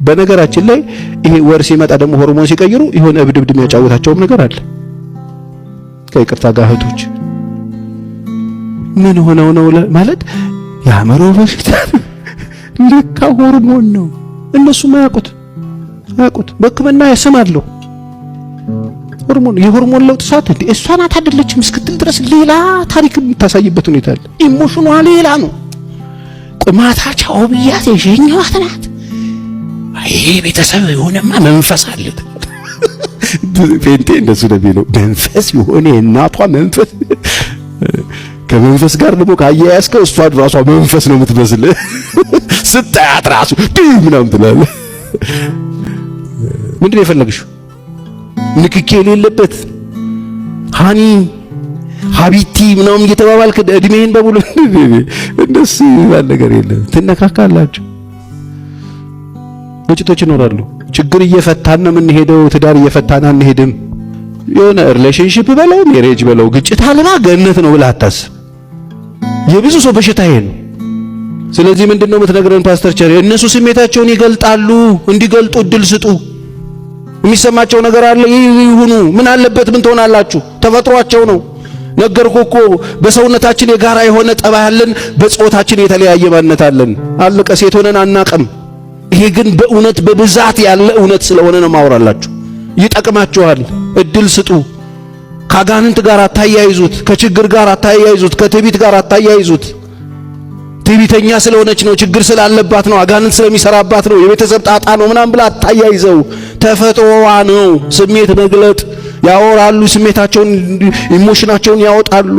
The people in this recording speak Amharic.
በነገራችን ላይ ይሄ ወር ሲመጣ ደግሞ ሆርሞን ሲቀይሩ ይሆን እብድብድ የሚያጫውታቸውም ነገር አለ። ከይቅርታ ጋር እህቶች ምን ሆነው ነው ማለት ያመሮ በሽታ ለካ ሆርሞን ነው። እነሱ ማያውቁት በሕክምና ያሰማሉ። ሆርሞን የሆርሞን ለውጥ ሳት እንዴ እሷ ናት አይደለችም እስክትል ድረስ ሌላ ታሪክ የምታሳይበት ሁኔታ አለ። ኢሞሽኗ ሌላ ነው። ቁማታቸው ብያት የሸኛዋት ናት። ይሄ ቤተሰብ የሆነማ መንፈስ አለ። ፔንቴ እንደሱ ነው የሚለው መንፈስ የሆነ እናቷ መንፈስ ከመንፈስ ጋር ደግሞ ካያያዝከው እሷ ራሷ መንፈስ ነው የምትመስል። ስታያት ራሱ ምናምን ትላለህ። ምንድን ነው የፈለግሽው? ንክኬ የሌለበት ሃኒ ሀቢቲ ምናምን እየተባባልክ እድሜህን በሙሉ እንደሱ ይባል ነገር የለም። ትነካካላችሁ። ግጭቶች ይኖራሉ። ችግር እየፈታን ነው የምንሄደው። ትዳር እየፈታን አንሄድም። የሆነ ሪሌሽንሺፕ በለው ሜሬጅ በለው ግጭት አልባ ገነት ነው ብለህ አታስብ። የብዙ ሰው በሽታ ይሄ ነው። ስለዚህ ምንድነው የምትነግረን ፓስተር ቸር? እነሱ ስሜታቸውን ይገልጣሉ፣ እንዲገልጡ እድል ስጡ። የሚሰማቸው ነገር አለ ይሁኑ። ምን አለበት? ምን ትሆናላችሁ? ተፈጥሯቸው ነው። ነገርኩህ እኮ በሰውነታችን የጋራ የሆነ ጠባይ አለን፣ በጾታችን የተለያየ ማንነት አለን። አለቀ። ሴት ሆነን አናቅም። ይሄ ግን በእውነት በብዛት ያለ እውነት ስለሆነ ነው ማወራላችሁ። ይጠቅማችኋል። እድል ስጡ። ከአጋንንት ጋር አታያይዙት፣ ከችግር ጋር አታያይዙት፣ ከትዕቢት ጋር አታያይዙት። ትዕቢተኛ ስለሆነች ነው፣ ችግር ስላለባት ነው፣ አጋንንት ስለሚሰራባት ነው፣ የቤተሰብ ጣጣ ነው ምናምን ብላ አታያይዘው። ተፈጥሮዋ ነው። ስሜት መግለጥ ያወራሉ፣ ስሜታቸውን ኢሞሽናቸውን ያወጣሉ።